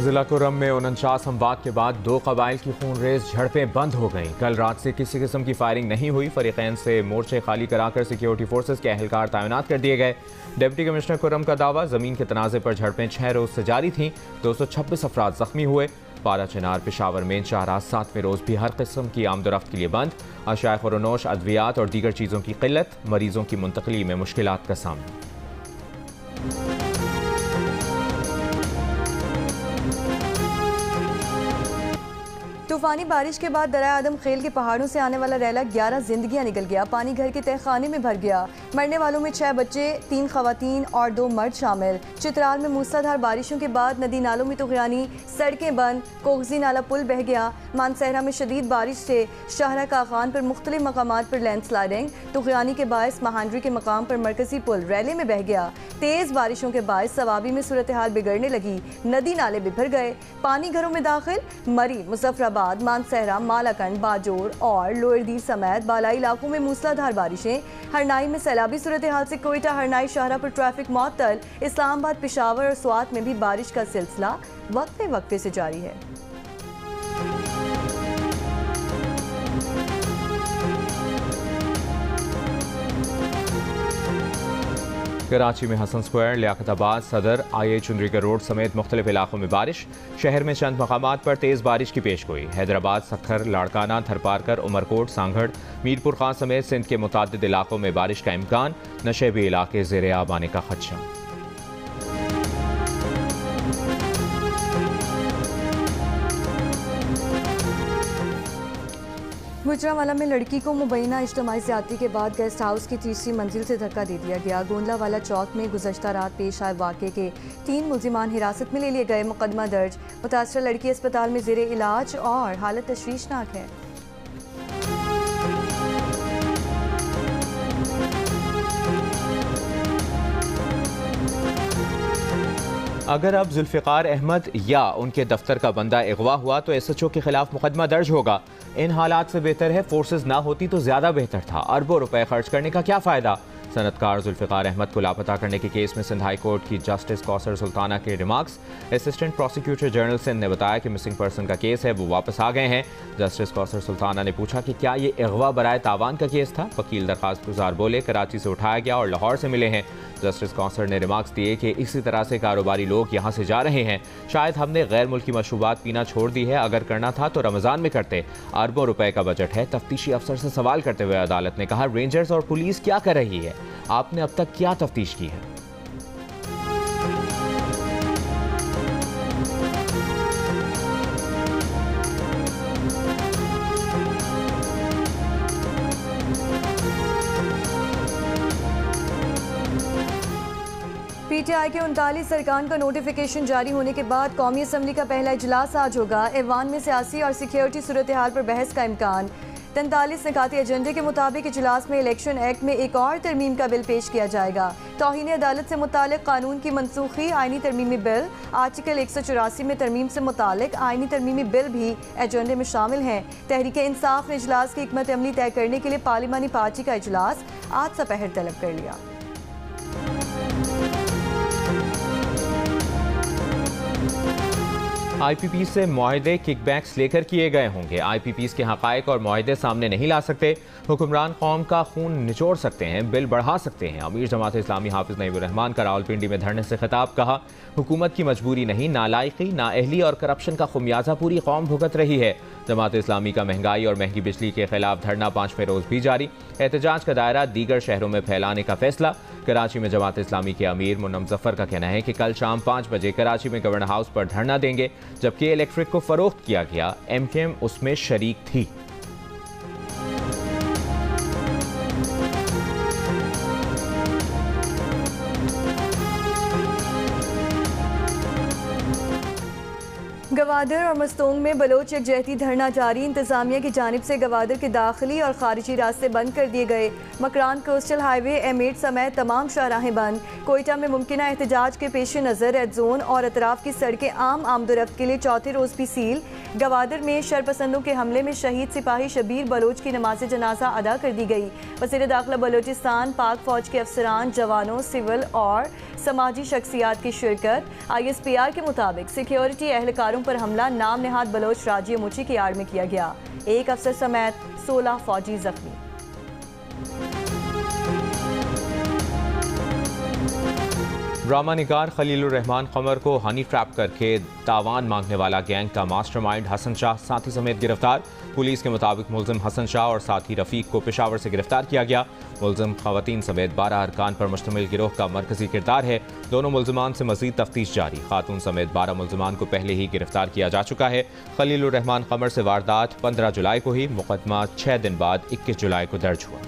जिला कुर्रम में 49 अमवात के बाद 2 कबाइल की खूनरेज झड़पें बंद हो गईं। कल रात से किसी किस्म की फायरिंग नहीं हुई। फरीकैन से मोर्चे खाली कराकर सिक्योरिटी फोर्सेज के अहलकार तैनात कर दिए गए। डिप्टी कमिश्नर कुर्रम का दावा, जमीन के तनाज़े पर झड़पें 6 रोज से जारी थीं। 226 अफराद जख्मी हुए। पारा चिनार, पेशावर मेन शाहराह 7वें रोज भी हर किस्म की आमदोरफ्त के लिए बंद। अशाए खुरनोश, अद्वियात और दीगर चीज़ों की किल्लत, मरीजों की मुंतकली में मुश्किलात का सामना। तूफानी बारिश के बाद दरिया आदम खेल के पहाड़ों से आने वाला रैला 11 जिंदगियां निकल गया। पानी घर के तहखाने में भर गया। मरने वालों में 6 बच्चे, 3 खवातीन और 2 मर्द शामिल। चित्राल में मूसलाधार बारिशों के बाद नदी नालों में तुगयानी, सड़कें बंद, कोगजी नाला पुल बह गया। मानसहरा में शदीद बारिश से शाहरा कागान पर मुख्तलिफ मकामात पर लैंडस्लाइडिंग, तुगयानी के बायस महांडरी के मकाम पर मरकजी पुल रैले में बह गया। तेज बारिशों के बायस सवाबी में सूरत हाल बिगड़ने लगी। नदी नाले बिखर गए, पानी घरों में दाखिल। मरी, मुजफ्फराबाद, मानसहरा, मालाकंड, बाजोर और लोअरदीर समेत बालाई इलाकों में मूसलाधार बारिशें। हरनाई में सैलाबी सूरत हाल से कोयटा हरनाई शाहरा पर ट्रैफिक मुअत्तल। इस्लामाबाद, पेशावर और स्वात में भी बारिश का सिलसिला वक्फे वक्फे से जारी है। कराची में हसन स्क्वायर, लियाकताबाद, सदर, IA चुंद्रीगढ़ रोड समेत मुख्तलिफ इलाकों में बारिश। शहर में चंद मकामात पर तेज़ बारिश की पेशगोई। हैदराबाद, सखर, लाड़काना, थरपारकर, उमरकोट, सांगढ़, मीरपुर खां समेत सिंध के मुतादिद इलाकों में बारिश का इम्कान। नशेबी इलाके ज़ेरे आब आने का खदशा। गुजरांवाला में लड़की को मुबैना इज्तिमाई ज़्यादती के बाद गेस्ट हाउस की 3री मंजिल से धक्का दे दिया गया। गोंदलावाला चौक में गुज़श्ता रात पेश आए वाक़े के 3 मुलजिमान हिरासत में ले लिए गए। मुकदमा दर्ज। मुतासरा लड़की अस्पताल में ज़ेरे इलाज और हालत तशवीशनाक है। अगर अब जुल्फ़िकार अहमद या उनके दफ्तर का बंदा अगवा हुआ तो SHO के खिलाफ मुकदमा दर्ज होगा। इन हालात से बेहतर है फोर्सेस ना होती तो ज़्यादा बेहतर था। अरबों रुपए खर्च करने का क्या फ़ायदा। सनतकार जुल्फ़िकार अहमद को लापता करने के केस में सिंध हाई कोर्ट की जस्टिस कौसर सुल्ताना के remarks. Assistant prosecutor general Sindh ने बताया कि मिसिंग पर्सन का केस है, वो वापस आ गए हैं। जस्टिस कौसर सुल्ताना ने पूछा कि क्या ये अगवा बराए तावान का केस था। वकील दरखास्त गुजार बोले कराची से उठाया गया और लाहौर से मिले हैं। जस्टिस कौसर ने रिमार्क्स दिए कि इसी तरह से कारोबारी लोग यहाँ से जा रहे हैं। शायद हमने गैर मुल्की मशरूबात पीना छोड़ दी है। अगर करना था तो रमज़ान में करते। अरबों रुपए का बजट है। तफ्तीशी अफसर से सवाल करते हुए अदालत ने कहा, रेंजर्स और पुलिस क्या कर रही है, आपने अब तक क्या तफ्तीश की है। PTI के 39 अरकान का नोटिफिकेशन जारी होने के बाद कौमी असम्बली का पहला इजलास आज होगा। ऐवान में सियासी और सिक्योरिटी सूरत हाल पर बहस का इम्कान। 43 निकाती एजेंडे के मुताबिक इजलास में इलेक्शन एक्ट में एक और तरमीम का बिल पेश किया जाएगा। तौहीन अदालत से मुतालिक कानून की मनसूखी, आईनी तरमीमी बिल, आर्टिकल 184 में तरमीम से मुतालिक आईनी तरमीमी बिल भी एजेंडे में शामिल हैं। तहरीक इंसाफ ने इजलास की हिकमत अमली तय करने के लिए पार्लिमानी पार्टी का इजलास आज दोपहर तलब कर लिया। IPP से मुआहदे किकबैक्स लेकर किए गए होंगे। IPPs के हक़ाइक़ और मुआहदे सामने नहीं ला सकते। हुक्मरान कौम का खून निचोड़ सकते हैं, बिल बढ़ा सकते हैं। अमीर जमात इस्लामी हाफिज़ नईमुर रहमान का रावलपिंडी में धरने से खिताब। कहा, हुकूमत की मजबूरी नहीं, नालायकी, नाअहली और करप्शन का खुमियाजा पूरी कौम भुगत रही है। जमात इस्लामी का महंगाई और महंगी बिजली के खिलाफ धरना 5वें रोज भी जारी। एहतजाज का दायरा दीगर शहरों में फैलाने का फैसला। कराची में जमात इस्लामी के अमीर मुन्नम जफर का कहना है कि कल शाम 5 बजे कराची में गवर्नर हाउस पर धरना देंगे। जबकि इलेक्ट्रिक को फरोख्त किया गया, MKM उसमें शरीक थी। गवादर और मस्तोंग में बलोच यकजहती धरना जारी। इंतजामिया की जानिब से गवादर के दाखिली और खारिजी रास्ते बंद कर दिए गए। मकरान कोस्टल हाईवे M8 समेत तमाम शाहराहें बंद। कोयटा में मुमकिना एहतजाज के पेश नज़र रेड जोन और अतराफ की सड़कें आम आमदोरफ्त के लिए चौथे रोज़ भी सील। गवादर में शरपसंदों के हमले में शहीद सिपाही शबीर बलोच की नमाज जनाजा अदा कर दी गई। वज़ीर दाखिला बलोचिस्तान, पाक फौज के अफसरान, जवानों, सिविल और समाजी शख्सियात की शिरकत। ISPR के मुताबिक सिक्योरिटी एहलकारों पर हमला नाम नेहाद बलोच राजिया मुची की आड़ में किया गया। एक अफसर समेत 16 फौजी जख्मी। ड्रामा निगार खलीलुर रहमान कमर को हनी ट्रैप करके तावान मांगने वाला गैंग का मास्टरमाइंड हसन शाह साथी समेत गिरफ्तार। पुलिस के मुताबिक मुलजिम हसन शाह और साथी रफीक को पेशावर से गिरफ्तार किया गया। मुलजिम खवातीन समेत 12 अरकान पर मुश्तमिल गिरोह का मरकजी किरदार है। दोनों मुलजिमान से मजीद तफ्तीश जारी। खातून समेत 12 मुलजिमान को पहले ही गिरफ्तार किया जा चुका है। खलीलुर रहमान कमर से वारदात 15 जुलाई को ही, मुकदमा 6 दिन बाद 21 जुलाई को दर्ज हुआ।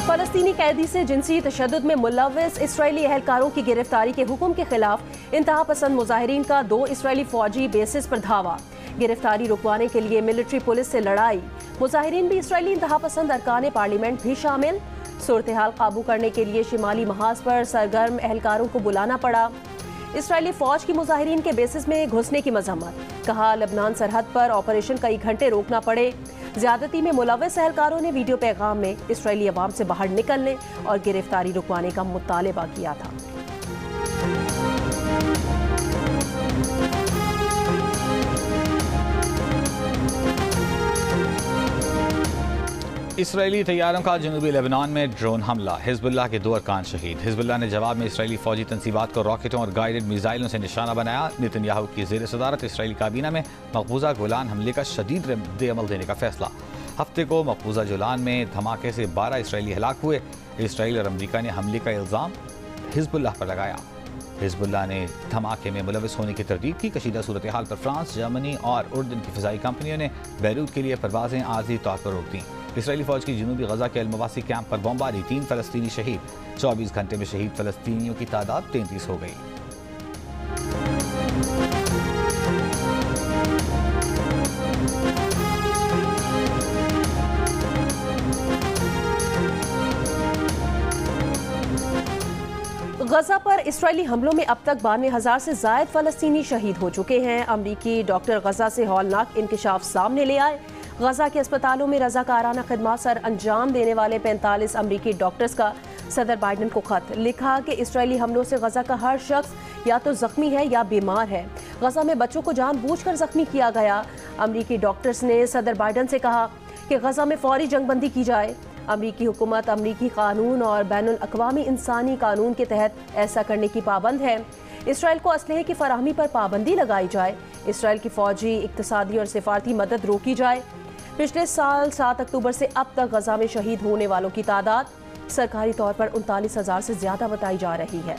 फलस्तीनी कैदी से जिनसी तशद्दुद में मुलव्वस इसराइली एहलकारों की गिरफ्तारी के हुक्म के खिलाफ इंतहा पसंद मुजाहिरीन का 2 इसराइली फौजी बेसिस पर धावा। गिरफ्तारी रुकवाने के लिए मिलिट्री पुलिस से लड़ाई। मुजाहिरीन भी इसराइली इंतहा पसंद अरकान पार्लियामेंट भी शामिल। सूरत हाल काबू करने के लिए शिमाली महाज पर सरगर्म एहलकारों को बुलाना पड़ा। इसराइली फौज की मुजाहिरीन के बेसिस में घुसने की मजम्मत। कहा लबनान सरहद पर ऑपरेशन कई घंटे रोकना पड़े। ज्यादती में मुलव्वस एहलकारों ने वीडियो पैगाम में इसराइली अवाम से बाहर निकलने और गिरफ्तारी रुकवाने का मुतालबा किया था। इसराइली तैयारों का जनूबी लेबनान में ड्रोन हमला। हिजबुल्लाह के 2 अरकान शहीद। हिजबुल्लाह ने जवाब में इसराइली फौजी तंसीबात को रॉकेटों और गाइडेड मिसाइलों से निशाना बनाया। नेतन्याहू की ज़ेर सदारत इसराइली काबीना में मकबूजा गोलान हमले का शदीद रद्द-ए-अमल देने का फैसला। हफ्ते को मकबूजा गोलान में धमाके से 12 इसराइली हलाक हुए। इसराइल और अमरीका ने हमले का इल्ज़ाम हिजबुल्लाह पर लगाया। हिजबुल्लाह ने धमाके में मुलव्वस होने की तरदीद की। कशीदा सूरत हाल पर फ्रांस, जर्मनी और उर्दन की फ़िज़ाई कंपनियों ने बैरूत के लिए परवाज़ें आर्जी तौर पर रोक दी। इसराइली फ़ौज की जनूबी गजा के अलमवासी कैंप पर बमबारी, 3 फ़लस्तीनी शहीद। 24 घंटे में शहीद फ़लस्तीनियों की तादाद 33 हो गई। गजा पर इसराइली हमलों में अब तक 92,000 से ज़ायद फ़लस्तीनी शहीद हो चुके हैं। अमरीकी डॉक्टर गजा से हौलनाक इंकशाफ सामने ले आए। गजा के अस्पतालों में रज़ाकाराना खिदमत सर अंजाम देने वाले 45 अमरीकी डॉक्टर्स का सदर बाइडन को खत लिखा कि इसराइली हमलों से गजा का हर शख्स या तो जख्मी है या बीमार है। गजा में बच्चों को जानबूझकर जख्मी किया गया। अमरीकी डॉक्टर्स ने सदर बाइडन से कहा कि गजा में फौरी जंगबंदी की जाए। अमरीकी हुकूमत अमरीकी कानून और बैनुल अक़वामी इंसानी कानून के तहत ऐसा करने की पाबंद है। इसराइल को असलहे की फराहमी पर पाबंदी लगाई जाए। इसराइल की फौजी, इक़्तिसादी और सिफारती मदद रोकी जाए। पिछले साल 7 अक्टूबर से अब तक गजा में शहीद होने वालों की तादाद सरकारी तौर पर 39,000 से ज़्यादा बताई जा रही है।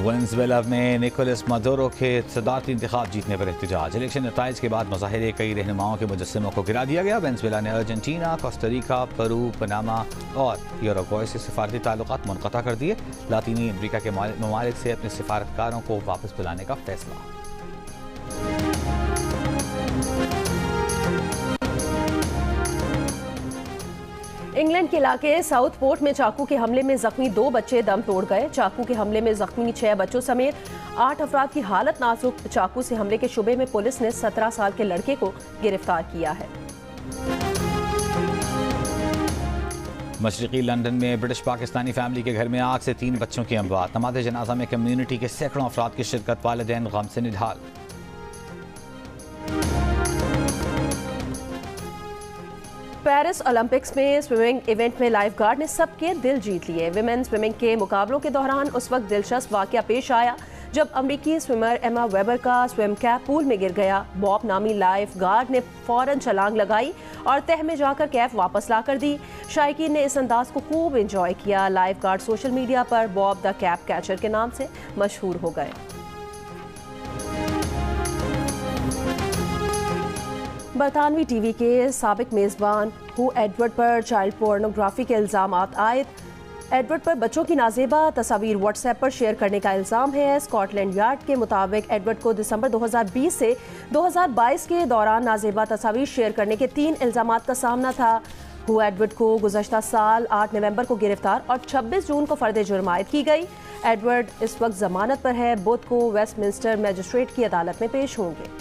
वेनेज़ुएला में निकोलस मादुरो के सदारती इंतखाब जीतने पर एहतजाज। इलेक्शन नताइज के बाद मुजाहिरे, कई रहनुमाओं के मुजस्समों को गिरा दिया गया। वेनेज़ुएला ने अर्जेंटीना, कोस्टारिका, पेरू, पनामा और यूरुग्वे से सिफारती ताल्लुकात मुनक़ता कर दिए। लातीनी अमरीका के ममालिक से अपने सिफारतकारों को वापस बुलाने का फैसला। इंग्लैंड के इलाके साउथ पोर्ट में चाकू के हमले में जख्मी 2 बच्चे दम तोड़ गए। चाकू के हमले में जख्मी 6 बच्चों समेत 8 अफराद की हालत नाजुक। चाकू से हमले के शुबे में पुलिस ने 17 साल के लड़के को गिरफ्तार किया है। मशरक़ी लंदन में ब्रिटिश पाकिस्तानी फैमिली के घर में आग से 3 बच्चों की अमवात। नमाज़ जनाजा में कम्युनिटी के सैकड़ों अफराद की शिरकत, वालिदैन गम से निढाल। पेरिस ओलंपिक्स में स्विमिंग इवेंट में लाइफ गार्ड ने सबके दिल जीत लिए। विमेन स्विमिंग के मुकाबलों के दौरान उस वक्त दिलचस्प वाकया पेश आया जब अमरीकी स्विमर एमा वेबर का स्विम कैप पूल में गिर गया। बॉब नामी लाइफ गार्ड ने फौरन छलांग लगाई और तह में जाकर कैप वापस ला कर दी। शायकीन ने इस अंदाज को खूब एंजॉय किया। लाइफ गार्ड सोशल मीडिया पर बॉब द कैप कैचर के नाम से मशहूर हो गए। बरतानवी टीवी के साबिक मेज़बान हु एडवर्ड पर चाइल्ड पोर्नोग्राफी के इल्ज़ाम आयद। एडवर्ड पर बच्चों की नाजेबा तस्वीर व्हाट्सएप पर शेयर करने का इल्ज़ाम है। स्कॉटलैंड यार्ड के मुताबिक एडवर्ड को दिसंबर 2020 से 2022 के दौरान नाजेबा तस्वीर शेयर करने के 3 इल्ज़ामात का सामना था। हु एडवर्ड को गुज़श्ता साल 8 नवंबर को गिरफ्तार और 26 जून को फर्द जुर्म आयद की गई। एडवर्ड इस वक्त जमानत पर है। बुध को वेस्टमिंस्टर मजिस्ट्रेट की अदालत में पेश होंगे।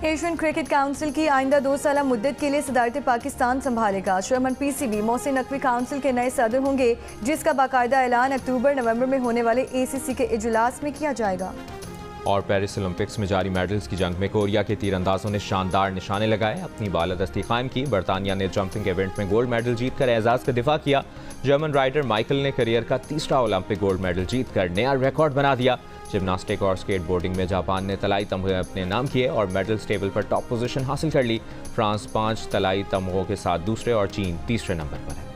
एशियन क्रिकेट काउंसिल की आइंदा 2 साला मुद्दत के लिए सदारत पाकिस्तान संभालेगा। Chairman PCB Mohsin Naqvi council के नए सदर होंगे, जिसका बाकायदा ऐलान अक्टूबर-नवंबर में होने वाले एसीसी के इजलास में किया जाएगा। और पेरिस ओलंपिक्स में जारी मेडल्स की जंग में कोरिया के तीरंदाजों ने शानदार निशाने लगाए, अपनी बालादस्ती कायम की। बरतानिया ने जंपिंग इवेंट में गोल्ड मेडल जीतकर एजाज का दिफा किया। जर्मन राइडर माइकल ने करियर का 3रा ओलंपिक गोल्ड मेडल जीतकर नया रिकॉर्ड बना दिया। जिम्नास्टिक और स्केट बोर्डिंग में जापान ने तलाई तमगे अपने नाम किए और मेडल्स टेबल पर टॉप पोजीशन हासिल कर ली। फ्रांस 5 तलाई तमगों के साथ दूसरे और चीन तीसरे नंबर पर है।